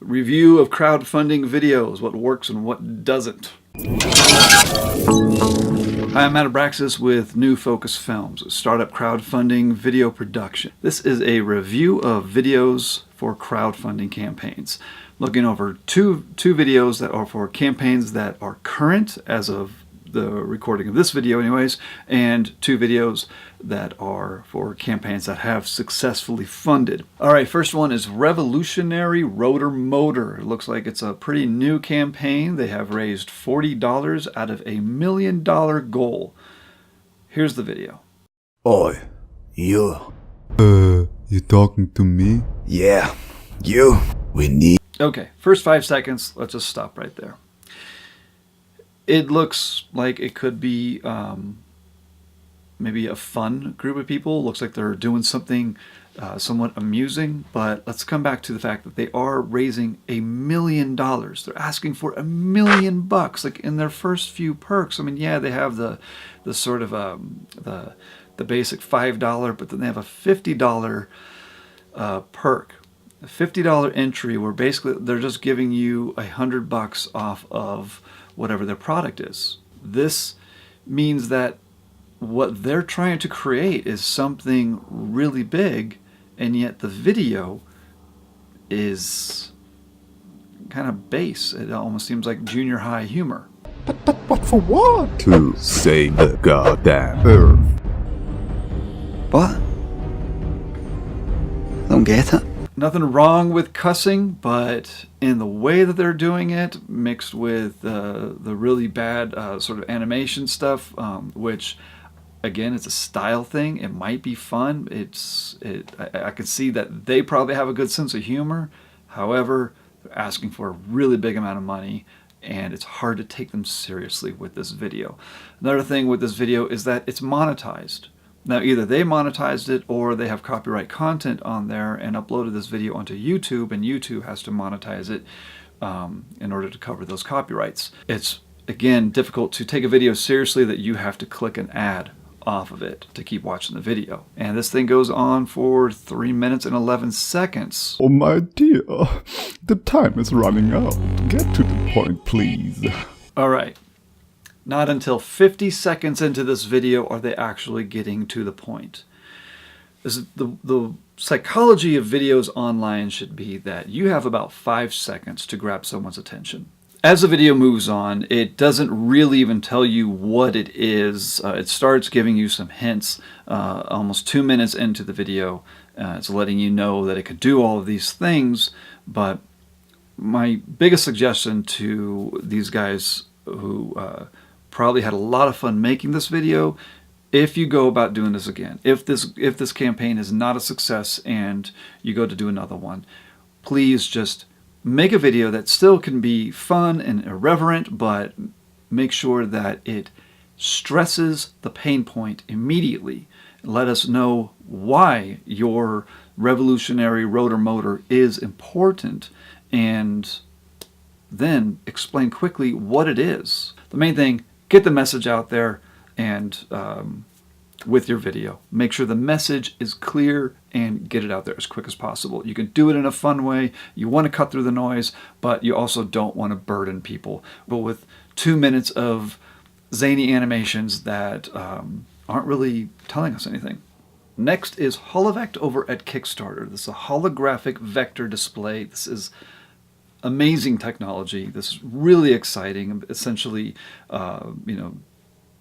Review of crowdfunding videos, what works and what doesn't. Hi, I'm Matt Abraxas with New Focus Films, a startup crowdfunding video production. This is a review of videos for crowdfunding campaigns. Looking over two videos that are for campaigns that are current as of the recording of this video anyways, and 2 videos that are for campaigns that have successfully funded. Alright, first one is Revolutionary Rotor Motor. It looks like it's a pretty new campaign. They have raised $40 out of $1 million goal. Here's the video. Oi, you. You talking to me? Yeah, you. We need... Okay, first 5 seconds, let's just stop right there. It looks like it could be maybe a fun group of people. Looks like they're doing something somewhat amusing, but let's come back to the fact that they are raising $1 million. They're asking for $1 million bucks, like in their first few perks. I mean, yeah, they have the sort of the basic $5, but then they have a $50 perk. A $50 entry where basically they're just giving you $100 off of whatever their product is. This means that what they're trying to create is something really big, and yet the video is kind of base. It almost seems like junior high humor. But for what? To save the goddamn Earth. What? I don't get it. Nothing wrong with cussing, but in the way that they're doing it, mixed with the really bad sort of animation stuff, which, again, it's a style thing. It might be fun. I can see that they probably have a good sense of humor. However, they're asking for a really big amount of money, and it's hard to take them seriously with this video. Another thing with this video is that it's monetized. Now, either they monetized it or they have copyright content on there and uploaded this video onto YouTube, and YouTube has to monetize it in order to cover those copyrights. It's, again, difficult to take a video seriously that you have to click an ad off of it to keep watching the video. And this thing goes on for 3 minutes and 11 seconds. Oh my dear, the time is running out. Get to the point, please. All right. Not until 50 seconds into this video are they actually getting to the point. The psychology of videos online should be that you have about 5 seconds to grab someone's attention. As the video moves on, it doesn't really even tell you what it is. It starts giving you some hints. Almost 2 minutes into the video, it's letting you know that it could do all of these things. But my biggest suggestion to these guys who probably had a lot of fun making this video, if you go about doing this again, if this campaign is not a success and you go to do another one, please just make a video that still can be fun and irreverent, but make sure that it stresses the pain point immediately. Let us know why your revolutionary rotor motor is important, and then explain quickly what it is. The main thing, get the message out there, and with your video, make sure the message is clear and get it out there as quick as possible. You can do it in a fun way. You want to cut through the noise, but you also don't want to burden people. But with 2 minutes of zany animations that aren't really telling us anything. Next is Holovect over at Kickstarter. This is a holographic vector display. This is amazing technology. This is really exciting. Essentially,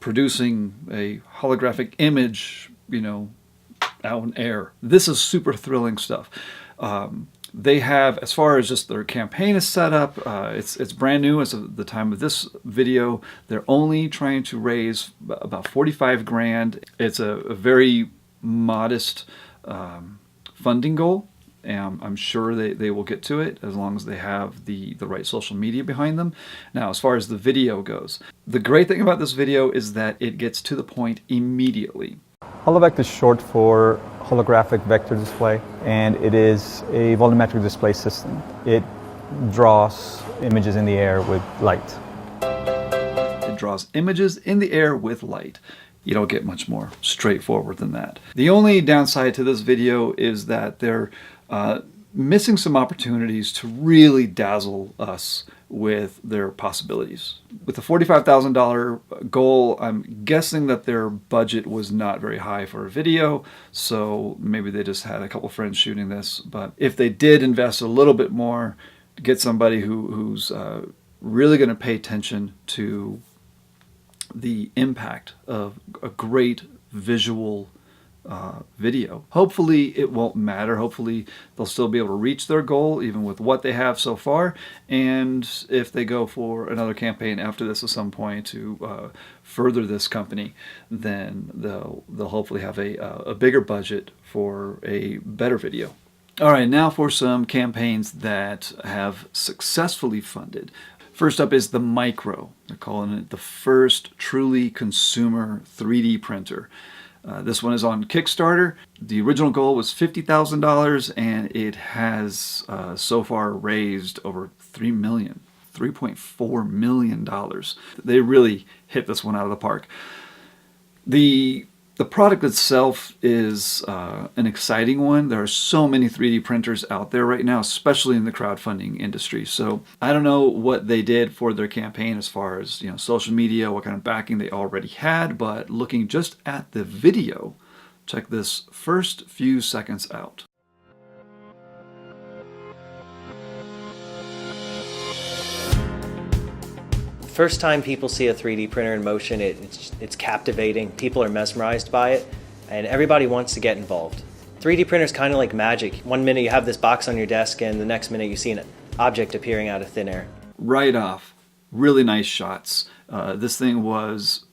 producing a holographic image, out in air. This is super thrilling stuff. They have, as far as just their campaign is set up, it's brand new as of the time of this video. They're only trying to raise about 45 grand. It's a very modest funding goal. I'm sure they will get to it as long as they have the right social media behind them. Now, as far as the video goes, the great thing about this video is that it gets to the point immediately. Holovect is short for holographic vector display, and it is a volumetric display system. It draws images in the air with light. It draws images in the air with light. You don't get much more straightforward than that. The only downside to this video is that they're missing some opportunities to really dazzle us with their possibilities. With the $45,000 goal, I'm guessing that their budget was not very high for a video, so maybe they just had a couple friends shooting this. But if they did invest a little bit more, get somebody who's really going to pay attention to the impact of a great visual video. Hopefully it won't matter. Hopefully they'll still be able to reach their goal even with what they have so far. And if they go for another campaign after this at some point to further this company, then they'll hopefully have a bigger budget for a better video. All right, now for some campaigns that have successfully funded. First up is the Micro. They're calling it the first truly consumer 3D printer. This one is on Kickstarter. The original goal was $50,000 and it has so far raised over $3.4 million. They really hit this one out of the park. The product itself is an exciting one. There are so many 3D printers out there right now, especially in the crowdfunding industry. So I don't know what they did for their campaign as far as, you know, social media, what kind of backing they already had, but looking just at the video, check this first few seconds out. First time people see a 3D printer in motion, it's captivating. People are mesmerized by it, and everybody wants to get involved. 3D printer is kind of like magic. One minute you have this box on your desk, and the next minute you see an object appearing out of thin air. Right off, really nice shots. This thing was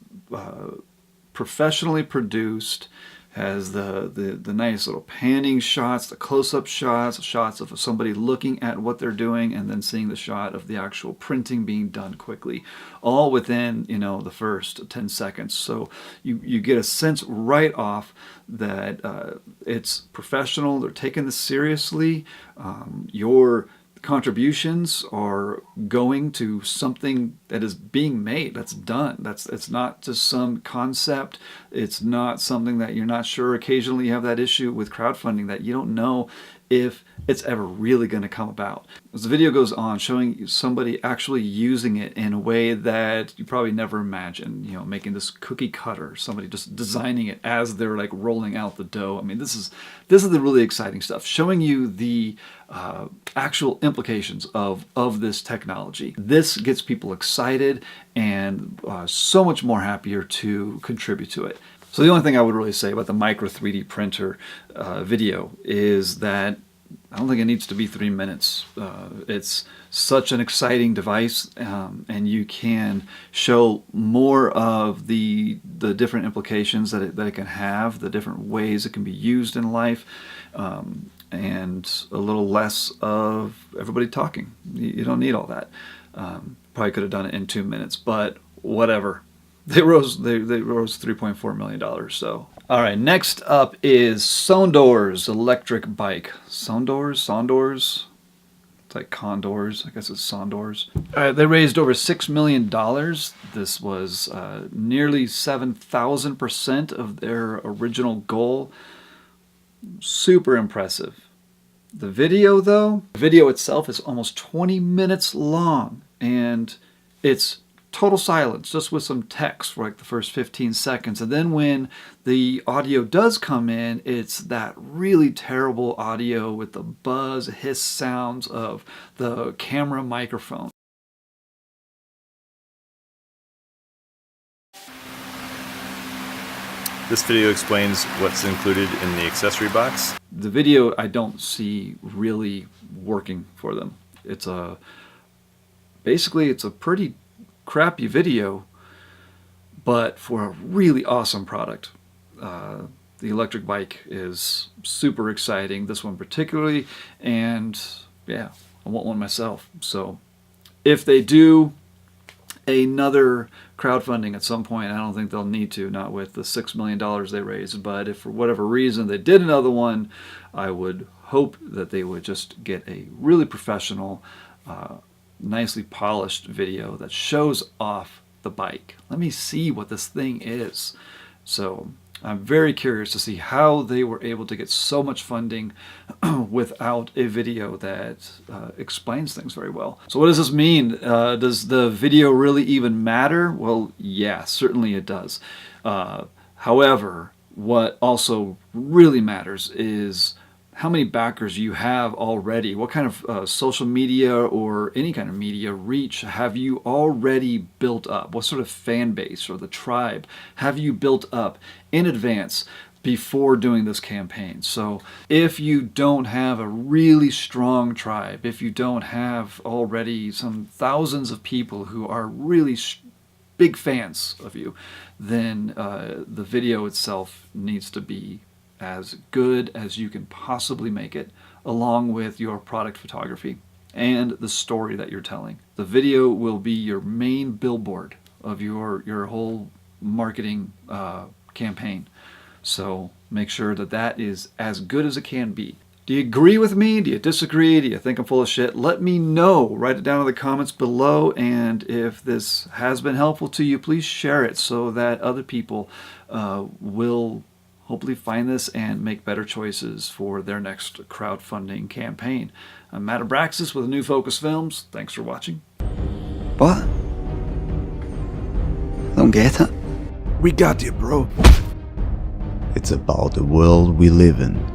professionally produced, has the nice little panning shots, the close-up shots, shots of somebody looking at what they're doing, and then seeing the shot of the actual printing being done quickly, all within, you know, the first 10 seconds. So you get a sense right off that it's professional. They're taking this seriously. Your contributions are going to something that is being made, that's done. It's not just some concept. It's not something that you're not sure. Occasionally you have that issue with crowdfunding that you don't know if it's ever really going to come about. As the video goes on, showing somebody actually using it in a way that you probably never imagined, you know, making this cookie cutter, somebody just designing it as they're like rolling out the dough. I mean, this is the really exciting stuff, showing you the actual implications of this technology. This gets people excited and so much more happier to contribute to it. So the only thing I would really say about the Micro 3D printer video is that I don't think it needs to be 3 minutes. It's such an exciting device, and you can show more of the different implications that it can have, the different ways it can be used in life, and a little less of everybody talking. You don't need all that. Probably could have done it in 2 minutes, but whatever. They rose $3.4 million. So, all right. Next up is Sodor's electric bike. Sondors. It's like condors. I guess it's Sondors. All right. They raised over $6 million. This was nearly 7,000% of their original goal. Super impressive. The video, though, the video itself is almost 20 minutes long, and it's total silence, just with some text for like the first 15 seconds. And then when the audio does come in, it's that really terrible audio with the buzz, hiss sounds of the camera microphone. This video explains what's included in the accessory box. The video I don't see really working for them. Basically it's a pretty crappy video, but for a really awesome product. The electric bike is super exciting, this one particularly, and yeah, I want one myself. So if they do another crowdfunding at some point, I don't think they'll need to, not with the $6 million they raised, but if for whatever reason they did another one, I would hope that they would just get a really professional, nicely polished video that shows off the bike. Let me see what this thing is. So I'm very curious to see how they were able to get so much funding without a video that explains things very well. So what does this mean? Does the video really even matter? Well, yeah, certainly it does. However, what also really matters is how many backers you have already. What kind of social media or any kind of media reach have you already built up? What sort of fan base or the tribe have you built up in advance before doing this campaign? So if you don't have a really strong tribe, if you don't have already some thousands of people who are really big fans of you, then the video itself needs to be as good as you can possibly make it, along with your product photography and the story that you're telling. The video will be your main billboard of your whole marketing campaign. So make sure that that is as good as it can be. Do you agree with me? Do you disagree? Do you think I'm full of shit? Let me know. Write it down in the comments below. And if this has been helpful to you, please share it so that other people will hopefully find this and make better choices for their next crowdfunding campaign. I'm Matt Abraxas with New Focus Films. Thanks for watching. What? I don't get it. We got you, bro. It's about the world we live in.